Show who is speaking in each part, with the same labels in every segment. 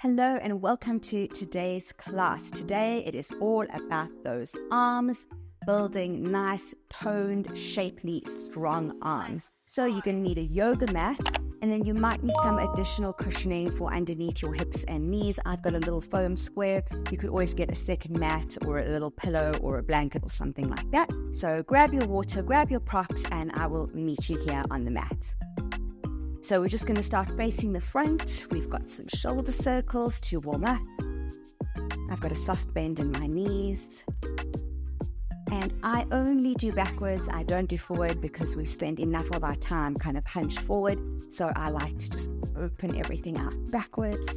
Speaker 1: Hello and welcome to today's class. Today it is all about those arms, building nice, toned, shapely, strong arms. So you're going to need a yoga mat, and then you might need some additional cushioning for underneath your hips and knees. I've got a little foam square. You could always get a second mat or a little pillow or a blanket or something like that. So grab your water, grab your props, and I will meet you here on the mat. So we're just going to start facing the front. We've got some shoulder circles to warm up. I've got a soft bend in my knees. And I only do backwards. I don't do forward because we spend enough of our time kind of hunched forward. So I like to just open everything out backwards.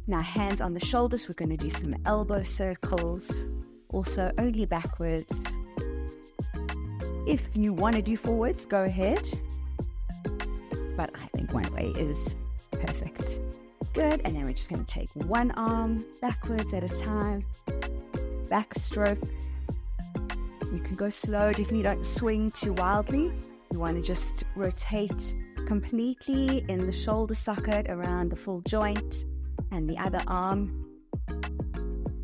Speaker 1: Now hands on the shoulders. We're going to do some elbow circles. Also only backwards. If you want to do forwards, go ahead. But I think one way is perfect. Good, and then we're just going to take one arm backwards at a time. Backstroke. You can go slow, definitely don't swing too wildly. You want to just rotate completely in the shoulder socket around the full joint and the other arm.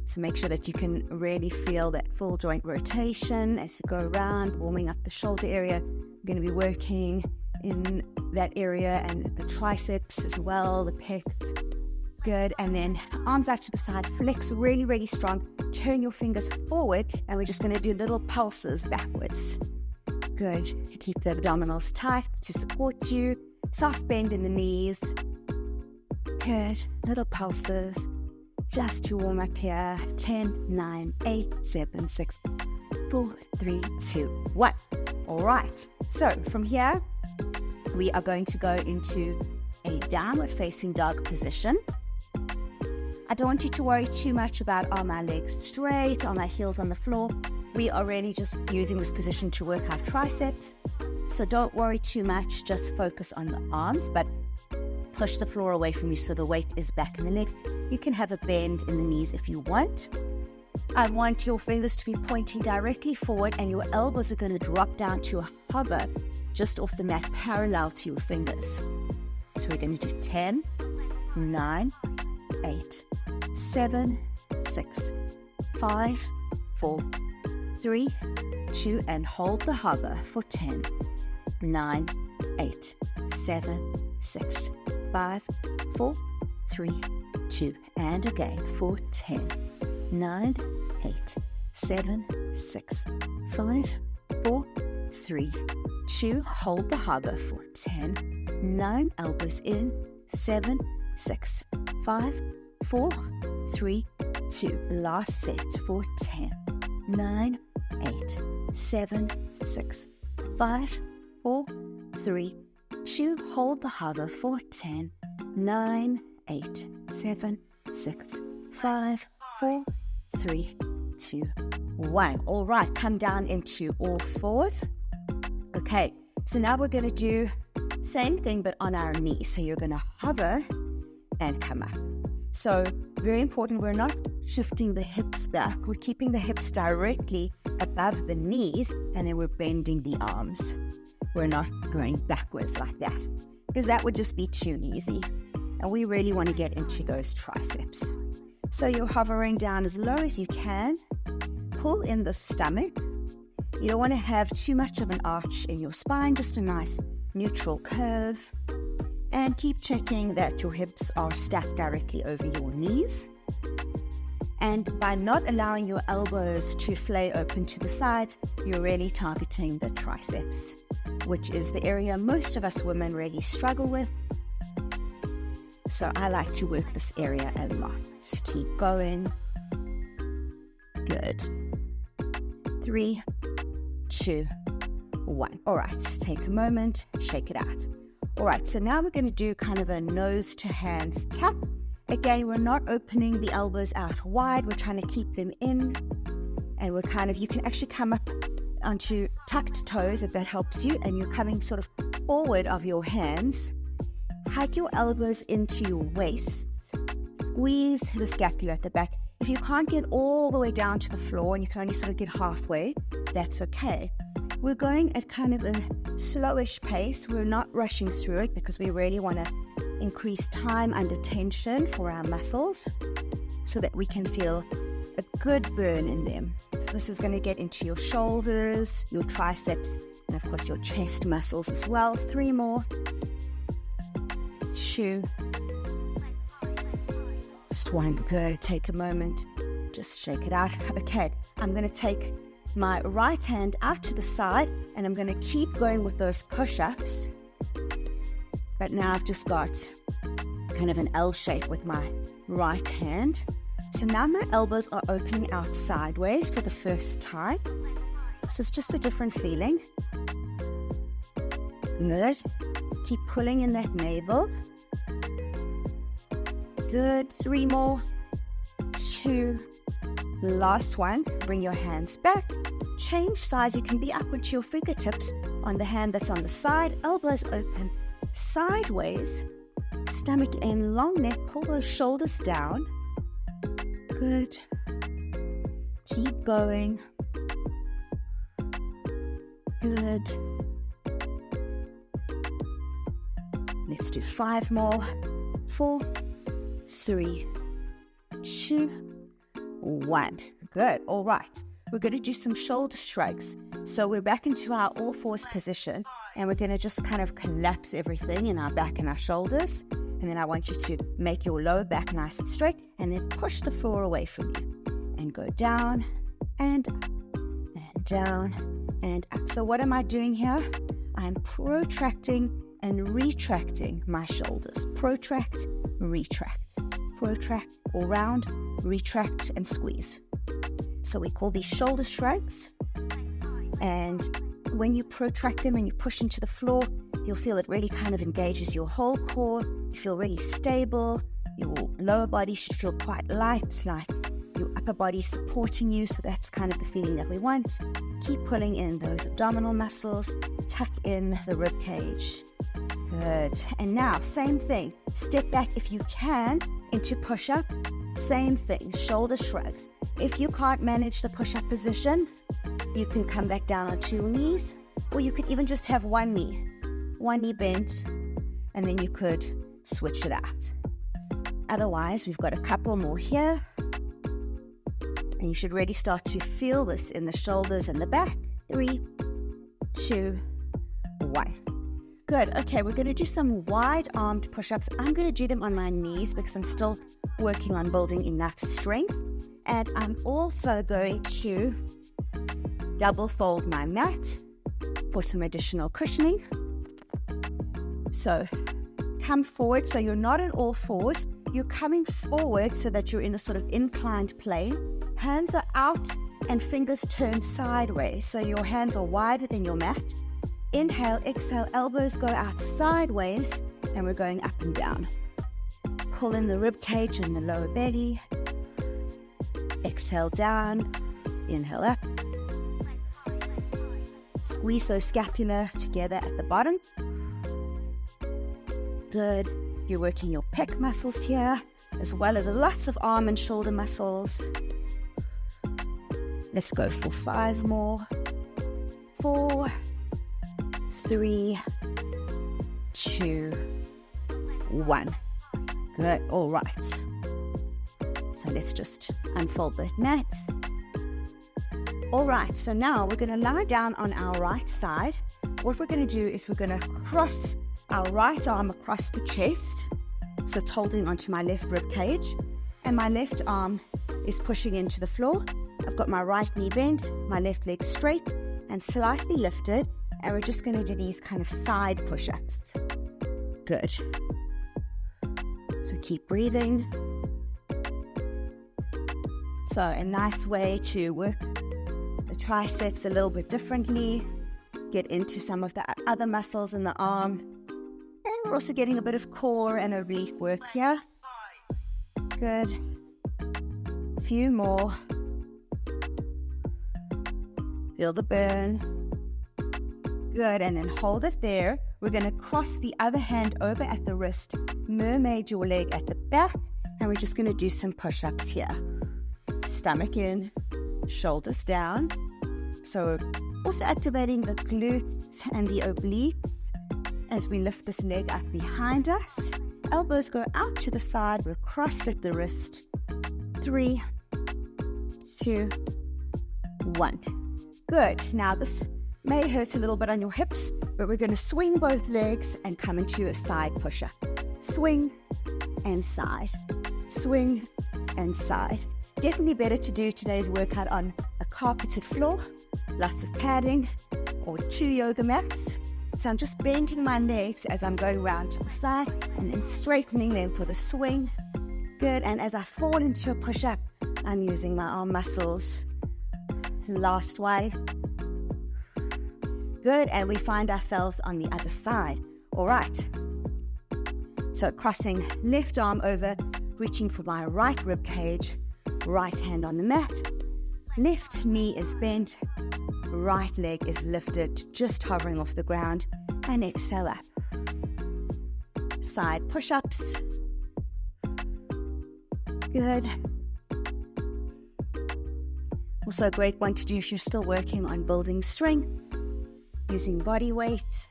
Speaker 1: So make sure that you can really feel that full joint rotation as you go around, warming up the shoulder area. You're going to be working in that area and the triceps as well, the pecs. Good, and then arms out to the side, flex really, really strong. Turn your fingers forward, and we're just going to do little pulses backwards. Good, keep the abdominals tight to support you. Soft bend in the knees. Good, little pulses just to warm up here. 10, 9, 8, 7, 6, 4, 3, 2, 1. All right, so from here, we are going to go into a downward facing dog position. I don't want you to worry too much about are my legs straight, are my heels on the floor. We are really just using this position to work our triceps. So don't worry too much, just focus on the arms, but push the floor away from you so the weight is back in the legs. You can have a bend in the knees if you want. I want your fingers to be pointing directly forward, and your elbows are going to drop down to a hover just off the mat parallel to your fingers. So we're going to do 10, 9, 8, 7, 6, 5, 4, 3, 2, and hold the hover for 10, 9, 8, 7, 6, 5, 4, 3, 2, and again for 10, 9, 8, 7, 6, 5, 4, 3, 2, hold the hover for 10, 9, elbows in, 7, 6, 5, 4, 3, 2, last set for 10, 9, 8, 7, 6, 5, 4, 3, 2, hold the hover for 10, 9, 8, 7, 6, 5, 4, 3, 2, 1. All right, come down into all fours. Okay, so now we're going to do same thing but on our knees. So you're going to hover and come up. So very important, we're not shifting the hips back. We're keeping the hips directly above the knees, and then we're bending the arms. We're not going backwards like that because that would just be too easy. And we really want to get into those triceps. So you're hovering down as low as you can. Pull in the stomach. You don't want to have too much of an arch in your spine, just a nice neutral curve. And keep checking that your hips are stacked directly over your knees. And by not allowing your elbows to flay open to the sides, you're really targeting the triceps, which is the area most of us women really struggle with. So I like to work this area a lot. Keep going. Good. 3, 2, 1. All right, take a moment, shake it out. All right, so now we're going to do kind of a nose to hands tap. Again, we're not opening the elbows out wide. We're trying to keep them in. And we're kind of, you can actually come up onto tucked toes if that helps you. And you're coming sort of forward of your hands. Hike your elbows into your waist. Squeeze the scapula at the back. If you can't get all the way down to the floor and you can only sort of get halfway, that's okay. We're going at kind of a slowish pace. We're not rushing through it because we really want to increase time under tension for our muscles so that we can feel a good burn in them. So this is going to get into your shoulders, your triceps, and of course your chest muscles as well. 3 more. 2. Just 1. Good. Take a moment. Just shake it out. Okay, I'm going to take my right hand out to the side and I'm going to keep going with those push-ups. But now I've just got kind of an L shape with my right hand. So now my elbows are opening out sideways for the first time. So it's just a different feeling. Good. Keep pulling in that navel. Good. 3 more. 2. Last one. Bring your hands back. Change size. You can be up with your fingertips on the hand that's on the side. Elbows open sideways. Stomach in, long neck. Pull those shoulders down. Good. Keep going. Good. Let's do 5 more. 4, 3, 2, 1. Good. All right. We're going to do some shoulder shrugs. So we're back into our all fours position and we're going to just kind of collapse everything in our back and our shoulders. And then I want you to make your lower back nice and straight and then push the floor away from you and go down and up and down and up. So what am I doing here? I'm protracting and retracting my shoulders. Protract, retract. Protract, all round, retract and squeeze. So we call these shoulder shrugs. And when you protract them and you push into the floor, you'll feel it really kind of engages your whole core. You feel really stable. Your lower body should feel quite light, like your upper body supporting you. So that's kind of the feeling that we want. Keep pulling in those abdominal muscles. Tuck in the rib cage. Good. And now, same thing. Step back if you can into push-up. Same thing. Shoulder shrugs. If you can't manage the push-up position, you can come back down onto your knees, or you could even just have one knee bent, and then you could switch it out. Otherwise, we've got a couple more here, and you should really start to feel this in the shoulders and the back. 3, 2, 1. Good. Okay, we're going to do some wide-armed push-ups. I'm going to do them on my knees because I'm still working on building enough strength. And I'm also going to double fold my mat for some additional cushioning. So come forward. So you're not on all fours. You're coming forward so that you're in a sort of inclined plane. Hands are out and fingers turn sideways. So your hands are wider than your mat. Inhale, exhale, elbows go out sideways, and we're going up and down. Pull in the rib cage and the lower belly. Exhale down, inhale up. Squeeze those scapula together at the bottom. Good. You're working your pec muscles here, as well as lots of arm and shoulder muscles. Let's go for 5 more. 4, 3, 2, 1. Good. All right. So let's just unfold the mat. All right. So now we're going to lie down on our right side. What we're going to do is we're going to cross our right arm across the chest. So it's holding onto my left rib cage. And my left arm is pushing into the floor. I've got my right knee bent, my left leg straight and slightly lifted. And we're just going to do these kind of side push-ups. Good. So keep breathing. So a nice way to work the triceps a little bit differently. Get into some of the other muscles in the arm. And we're also getting a bit of core and oblique work here. Good. A few more. Feel the burn. Good, and then hold it there. We're going to cross the other hand over at the wrist, mermaid your leg at the back, and we're just going to do some push-ups here. Stomach in, shoulders down. So also activating the glutes and the obliques as we lift this leg up behind us. elbows go out to the side. We're crossed at the wrist. 3, 2, 1. Good. Now this may hurt a little bit on your hips, but we're going to swing both legs and come into a side push-up. Swing and side. Swing and side. Definitely better to do today's workout on a carpeted floor, lots of padding, or 2 yoga mats. So I'm just bending my legs as I'm going round to the side and then straightening them for the swing. Good. And as I fall into a push-up, I'm using my arm muscles. Last one. Good. And we find ourselves on the other side. All right. So crossing left arm over, reaching for my right rib cage, right hand on the mat. Left knee is bent, right leg is lifted, just hovering off the ground, and exhale up. Side push-ups. Good. Also a great one to do if you're still working on building strength, using body weight,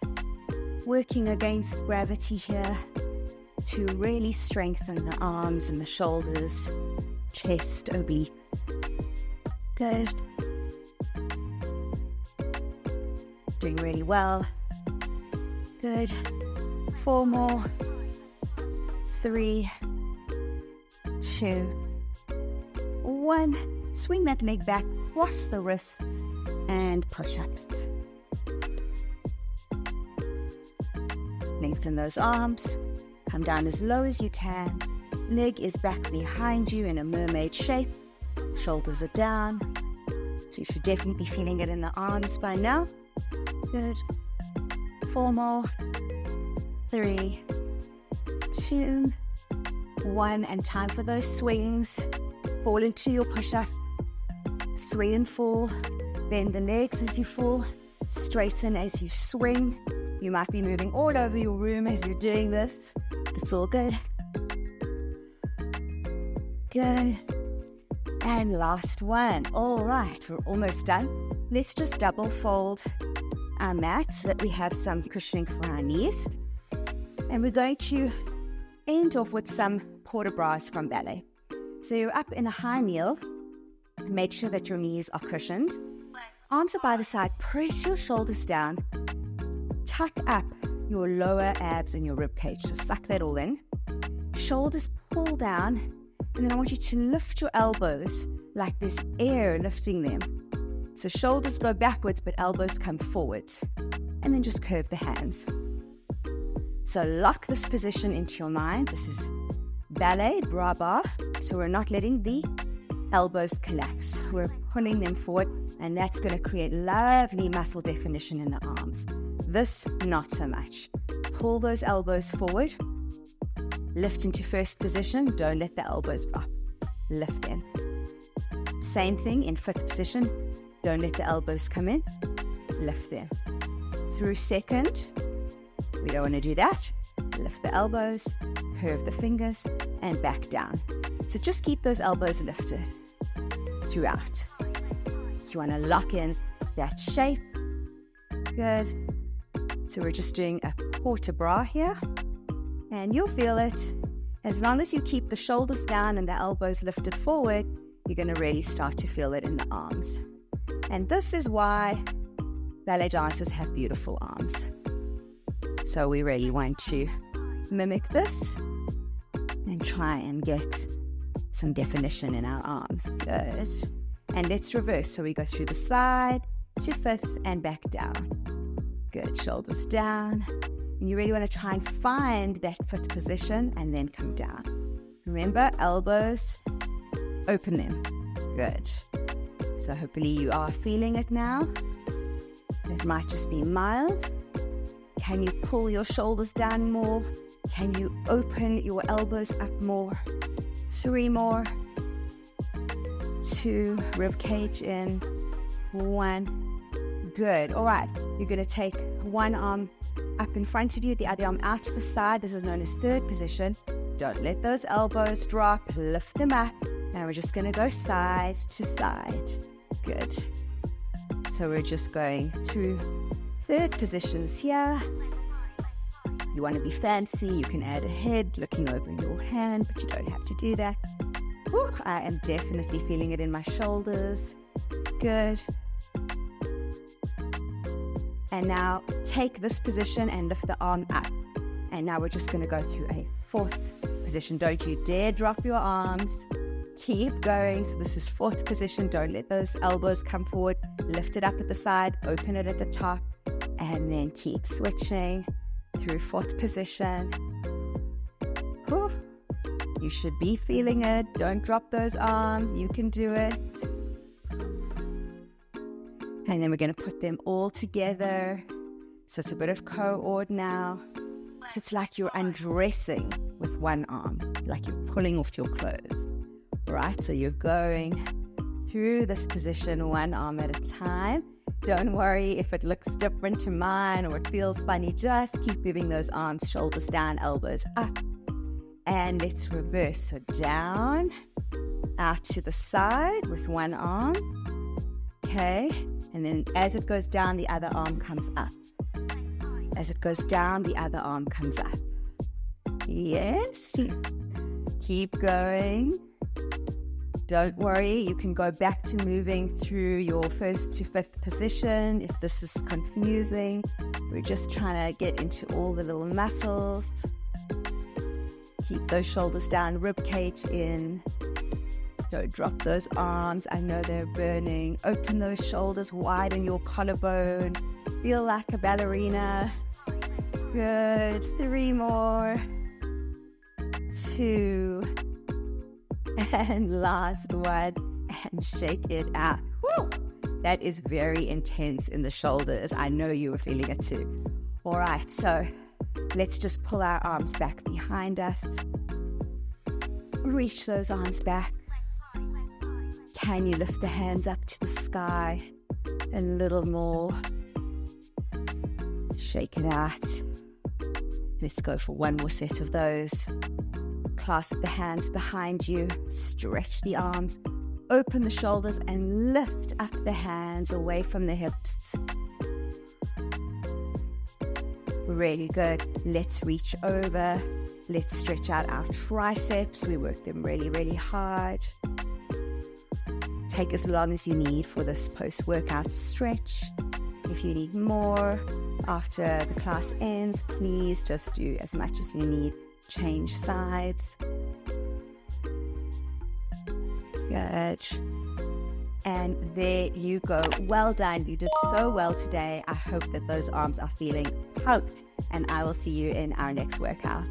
Speaker 1: working against gravity here to really strengthen the arms and the shoulders, chest, oblique. Good. Doing really well. Good. 4 more. 3, 2, 1. Swing that leg back, cross the wrists, and push-ups. Lengthen those arms. Come down as low as you can. Leg is back behind you in a mermaid shape. Shoulders are down. So you should definitely be feeling it in the arms by now. Good. 4 more. 3, 2, 1. And time for those swings. Fall into your push-up. Swing and fall. Bend the legs as you fall. Straighten as you swing. You might be moving all over your room as you're doing this. It's all good. Good. And last one. All right, we're almost done. Let's just double fold our mat so that we have some cushioning for our knees. And we're going to end off with some port bras from ballet. So you're up in a high kneel. Make sure that your knees are cushioned. Arms are by the side. Press your shoulders down. Tuck up your lower abs and your rib cage. So suck that all in. Shoulders pull down. And then I want you to lift your elbows like there's air lifting them. So shoulders go backwards, but elbows come forwards. And then just curve the hands. So lock this position into your mind. This is ballet, bra bar. So we're not letting the elbows collapse. We're pulling them forward, and that's going to create lovely muscle definition in the arms. This, not so much. Pull those elbows forward. Lift into first position. Don't let the elbows drop. Lift them. Same thing in fifth position. Don't let the elbows come in. Lift them. Through second. We don't want to do that. Lift the elbows. Curve the fingers. And back down. So just keep those elbows lifted throughout. So you want to lock in that shape. Good. So we're just doing a port bras here. And you'll feel it. As long as you keep the shoulders down and the elbows lifted forward, you're going to really start to feel it in the arms. And this is why ballet dancers have beautiful arms. So we really want to mimic this and try and get some definition in our arms. Good. And let's reverse. So we go through the side to fifth and back down. Good. Shoulders down. And you really want to try and find that fifth position and then come down. Remember, elbows, open them. Good. So hopefully you are feeling it now. It might just be mild. Can you pull your shoulders down more? Can you open your elbows up more? 3 more. 2, rib cage in. 1. Good. All right. You're going to take one arm up in front of you, the other arm out to the side. This is known as third position. Don't let those elbows drop. Lift them up. Now we're just going to go side to side. Good. So we're just going through third positions here. You want to be fancy, you can add a head looking over your hand, but you don't have to do that. Whew, I am definitely feeling it in my shoulders. Good. And now take this position and lift the arm up. And now we're just going to go through a fourth position. Don't you dare drop your arms. Keep going. So this is fourth position. Don't let those elbows come forward. Lift it up at the side, open it at the top, and then keep switching through fourth position. Whew. You should be feeling it. Don't drop those arms. You can do it. And then we're going to put them all together. So it's a bit of co-ord now. So it's like you're undressing with one arm, like you're pulling off your clothes. Right, so you're going through this position one arm at a time. Don't worry if it looks different to mine or it feels funny. Just keep moving those arms, shoulders down, elbows up. And let's reverse. So down, out to the side with one arm. Okay, and then as it goes down, the other arm comes up. As it goes down, the other arm comes up. Yes, keep going. Don't worry, you can go back to moving through your first to fifth position if this is confusing. We're just trying to get into all the little muscles. Keep those shoulders down, rib cage in. Don't drop those arms. I know they're burning. Open those shoulders, widen your collarbone. Feel like a ballerina. Good. 3 more. 2. And last one, and shake it out. Woo! That is very intense in the shoulders. I know you were feeling it too. All right, so let's just pull our arms back behind us. Reach those arms back. Can you lift the hands up to the sky a little more? Shake it out. Let's go for one more set of those. Clasp the hands behind you, stretch the arms, open the shoulders and lift up the hands away from the hips. Really good. Let's reach over. Let's stretch out our triceps. We work them really, really hard. Take as long as you need for this post-workout stretch. If you need more after the class ends, please just do as much as you need. Change sides. Good. And there you go. Well done. You did so well today. I hope that those arms are feeling pumped, and I will see you in our next workout.